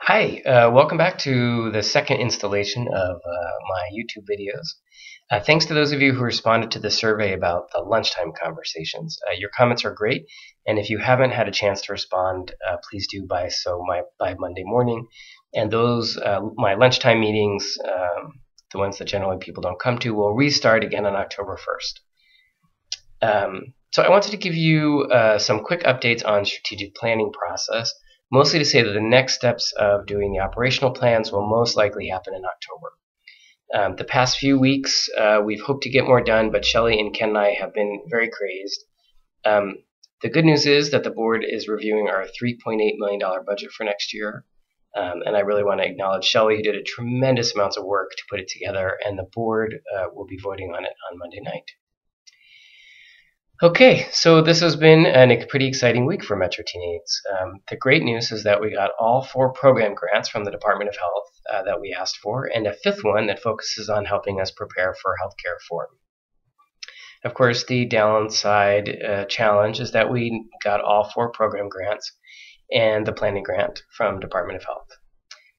Hi, welcome back to the second installation of my YouTube videos. Thanks to those of you who responded to the survey about the lunchtime conversations. Your comments are great, and if you haven't had a chance to respond, please do by Monday morning. And those my lunchtime meetings, the ones that generally people don't come to, will restart again on October 1st. So I wanted to give you some quick updates on strategic planning process, mostly to say that the next steps of doing the operational plans will most likely happen in October. The past few weeks, we've hoped to get more done, but Shelley and Ken and I have been very crazed. The good news is that the board is reviewing our $3.8 million budget for next year. And I really want to acknowledge Shelley, who did a tremendous amount of work to put it together, and the board will be voting on it on Monday night. Okay, so this has been a pretty exciting week for Metro Teenades. The great news is that we got all 4 program grants from the Department of Health that we asked for, and a 5th one that focuses on helping us prepare for healthcare reform. Of course, the downside challenge is that we got all 4 program grants and the planning grant from Department of Health.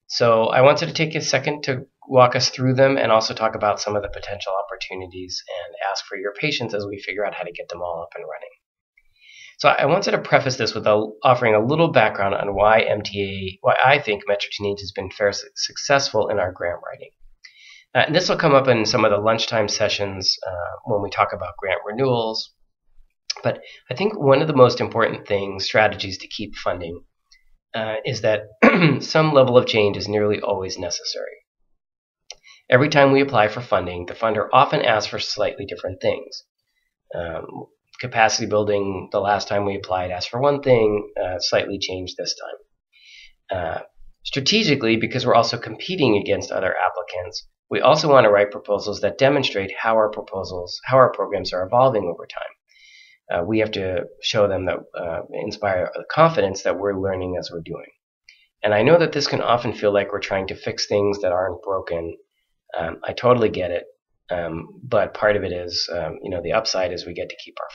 So I wanted to take a second to walk us through them and also talk about some of the potential opportunities and ask for your patience as we figure out how to get them all up and running. So I wanted to preface this with offering a little background on why I think Metro Teenage has been fairly successful in our grant writing. And this will come up in some of the lunchtime sessions when we talk about grant renewals. But I think one of the most important strategies to keep funding, is that some level of change is nearly always necessary. Every time we apply for funding, the funder often asks for slightly different things. Capacity building, the last time we applied, asked for one thing, slightly changed this time. Strategically, because we're also competing against other applicants, we also want to write proposals that demonstrate how our programs are evolving over time. We have to show them that inspire confidence that we're learning as we're doing. And I know that this can often feel like we're trying to fix things that aren't broken. I totally get it, but part of it is, the upside is we get to keep our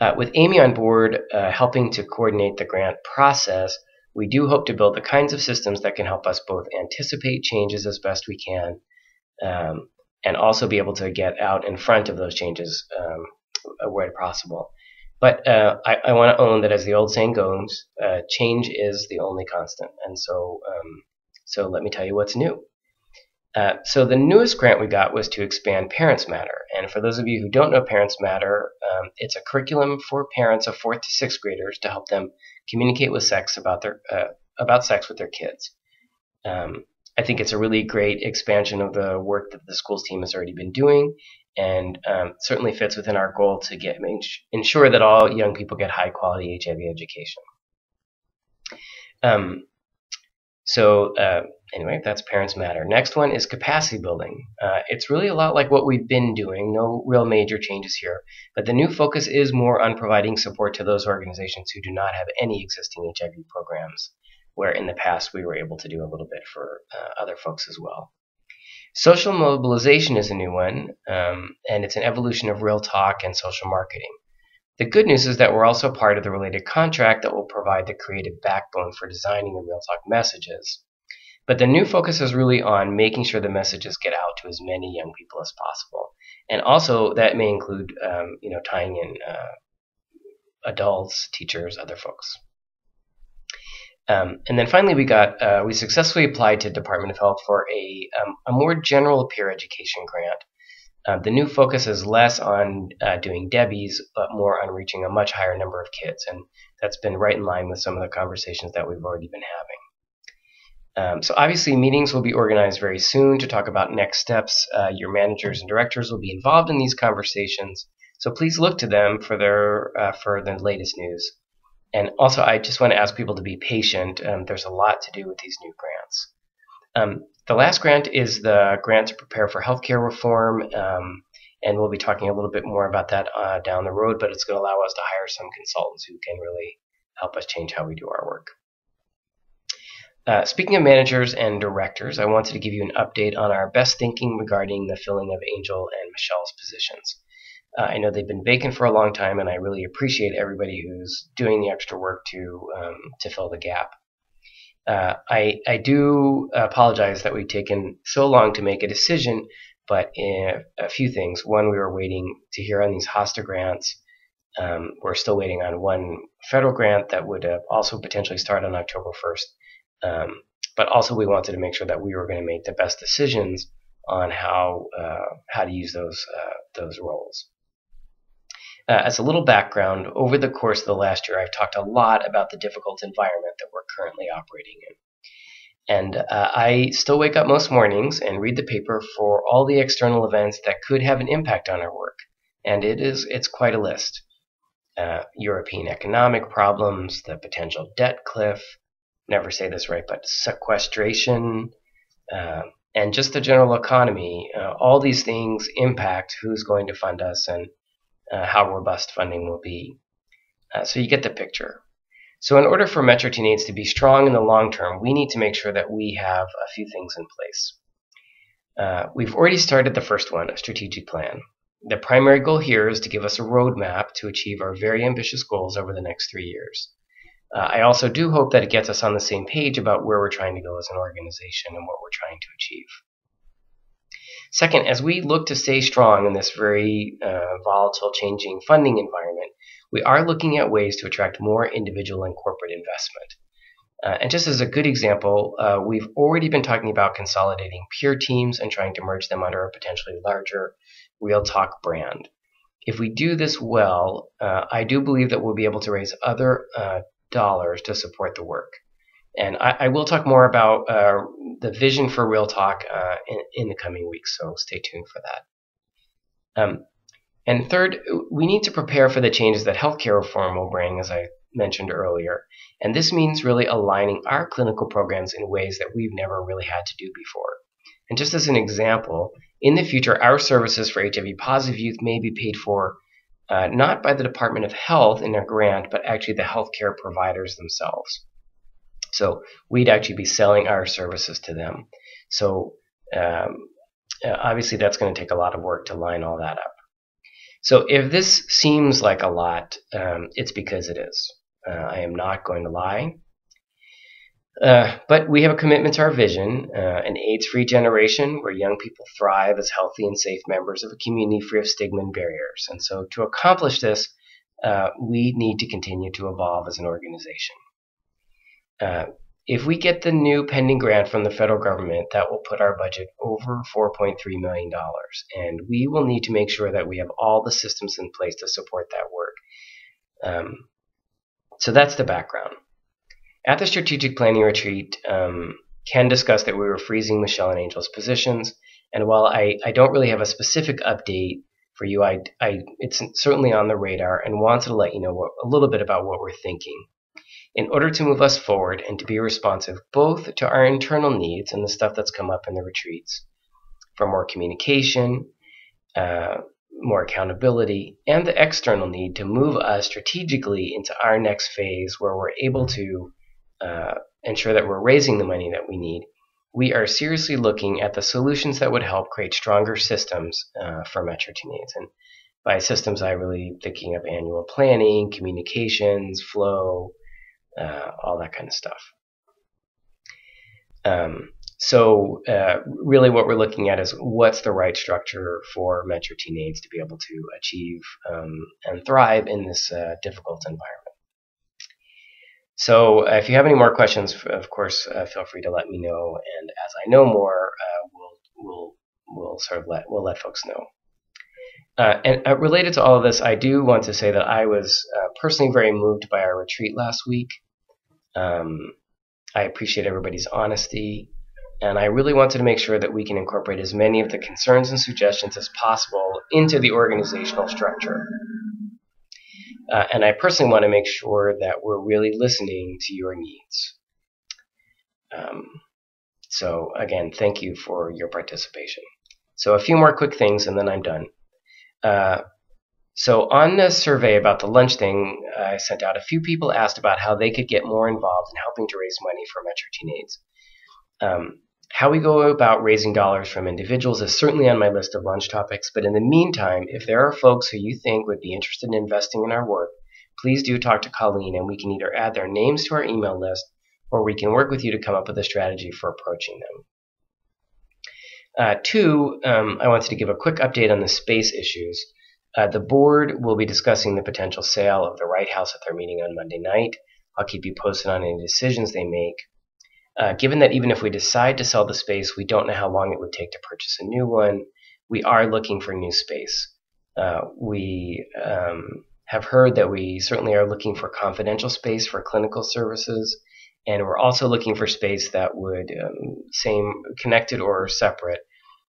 funding. With Amy on board helping to coordinate the grant process, we do hope to build the kinds of systems that can help us both anticipate changes as best we can, and also be able to get out in front of those changes where possible. But I want to own that, as the old saying goes, change is the only constant. And so let me tell you what's new. So the newest grant we got was to expand Parents Matter. And for those of you who don't know Parents Matter, it's a curriculum for parents of 4th to 6th graders to help them communicate with sex about sex with their kids. I think it's a really great expansion of the work that the schools team has already been doing, and certainly fits within our goal to ensure that all young people get high quality HIV education. Anyway, that's Parents Matter. Next one is capacity building. It's really a lot like what we've been doing, no real major changes here, but the new focus is more on providing support to those organizations who do not have any existing HIV programs, where in the past we were able to do a little bit for other folks as well. Social mobilization is a new one, and it's an evolution of Real Talk and social marketing. The good news is that we're also part of the related contract that will provide the creative backbone for designing the Real Talk messages. But the new focus is really on making sure the messages get out to as many young people as possible. And also that may include, tying in adults, teachers, other folks. And then finally, we successfully applied to Department of Health for a more general peer education grant. The new focus is less on doing Debbie's, but more on reaching a much higher number of kids. And that's been right in line with some of the conversations that we've already been having. So obviously meetings will be organized very soon to talk about next steps. Your managers and directors will be involved in these conversations, so please look to them for the latest news. And also, I just want to ask people to be patient. There's a lot to do with these new grants. The last grant is the grant to prepare for healthcare reform, and we'll be talking a little bit more about that down the road, but it's going to allow us to hire some consultants who can really help us change how we do our work. Speaking of managers and directors, I wanted to give you an update on our best thinking regarding the filling of Angel and Michelle's positions. I know they've been vacant for a long time, and I really appreciate everybody who's doing the extra work to fill the gap. I do apologize that we've taken so long to make a decision, but a few things. One, we were waiting to hear on these HOSTA grants. We're still waiting on one federal grant that would also potentially start on October 1st. But also we wanted to make sure that we were going to make the best decisions on how to use those roles. As a little background, over the course of the last year, I've talked a lot about the difficult environment that we're currently operating in. And I still wake up most mornings and read the paper for all the external events that could have an impact on our work. And it's quite a list. European economic problems, the potential debt cliff, never say this right, but sequestration, and just the general economy. All these things impact who's going to fund us and how robust funding will be. So you get the picture. So in order for Metro Teenage to be strong in the long term, we need to make sure that we have a few things in place. We've already started the first one, a strategic plan. The primary goal here is to give us a roadmap to achieve our very ambitious goals over the next 3 years. I also do hope that it gets us on the same page about where we're trying to go as an organization and what we're trying to achieve. Second, as we look to stay strong in this very volatile, changing funding environment, we are looking at ways to attract more individual and corporate investment. And just as a good example, we've already been talking about consolidating peer teams and trying to merge them under a potentially larger Real Talk brand. If we do this well, I do believe that we'll be able to raise other dollars to support the work. And I will talk more about the vision for Real Talk in the coming weeks, so stay tuned for that. And third, we need to prepare for the changes that healthcare reform will bring, as I mentioned earlier. And this means really aligning our clinical programs in ways that we've never really had to do before. And just as an example, in the future, our services for HIV-positive youth may be paid for not by the Department of Health in a grant, but actually the healthcare providers themselves. So we'd actually be selling our services to them. So obviously that's going to take a lot of work to line all that up. So if this seems like a lot, it's because it is. I am not going to lie. But we have a commitment to our vision, an AIDS-free generation where young people thrive as healthy and safe members of a community free of stigma and barriers. And so to accomplish this, we need to continue to evolve as an organization. If we get the new pending grant from the federal government, that will put our budget over $4.3 million. And we will need to make sure that we have all the systems in place to support that work. So that's the background. At the strategic planning retreat, Ken discussed that we were freezing Michelle and Angel's positions. And while I don't really have a specific update for you, it's certainly on the radar and wanted to let you know a little bit about what we're thinking. In order to move us forward and to be responsive both to our internal needs and the stuff that's come up in the retreats, for more communication, more accountability, and the external need to move us strategically into our next phase where we're able to ensure that we're raising the money that we need, we are seriously looking at the solutions that would help create stronger systems for Metro Teenage. And by systems, I really thinking of annual planning, communications, flow, all that kind of stuff. So really what we're looking at is what's the right structure for Metro Teenage to be able to achieve and thrive in this difficult environment. So if you have any more questions, of course, feel free to let me know. And as I know more, we'll let folks know. And related to all of this, I do want to say that I was personally very moved by our retreat last week. I appreciate everybody's honesty, and I really wanted to make sure that we can incorporate as many of the concerns and suggestions as possible into the organizational structure. And I personally want to make sure that we're really listening to your needs. So again, thank you for your participation. So a few more quick things and then I'm done. So on the survey about the lunch thing I sent out, a few people asked about how they could get more involved in helping to raise money for Metro Teenage. How we go about raising dollars from individuals is certainly on my list of lunch topics, but in the meantime, if there are folks who you think would be interested in investing in our work, please do talk to Colleen and we can either add their names to our email list or we can work with you to come up with a strategy for approaching them. Two, I wanted to give a quick update on the space issues. The board will be discussing the potential sale of the Wright House at their meeting on Monday night. I'll keep you posted on any decisions they make. Given that even if we decide to sell the space, we don't know how long it would take to purchase a new one, we are looking for new space. We have heard that we certainly are looking for confidential space for clinical services, and we're also looking for space that would, same connected or separate,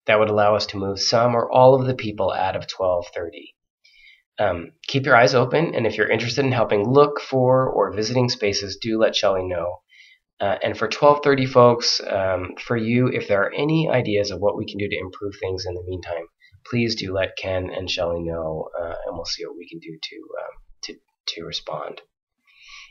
that would allow us to move some or all of the people out of 1230. Keep your eyes open, and if you're interested in helping look for or visiting spaces, do let Shelley know. And for 1230 folks, for you, if there are any ideas of what we can do to improve things in the meantime, please do let Ken and Shelley know, and we'll see what we can do to respond.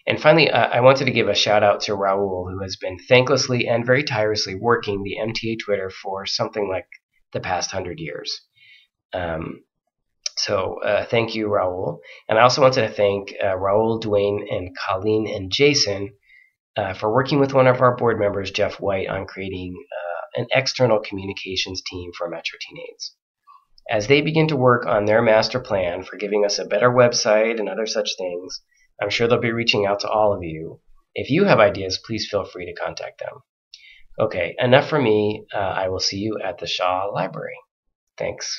And finally, I wanted to give a shout out to Raul, who has been thanklessly and very tirelessly working the MTA Twitter for something like the past 100 years. So thank you, Raul. And I also wanted to thank Raul, Dwayne, and Colleen and Jason for working with one of our board members, Jeff White, on creating an external communications team for Metro Teenades. As they begin to work on their master plan for giving us a better website and other such things, I'm sure they'll be reaching out to all of you. If you have ideas, please feel free to contact them. Okay, enough from me. I will see you at the Shaw Library. Thanks.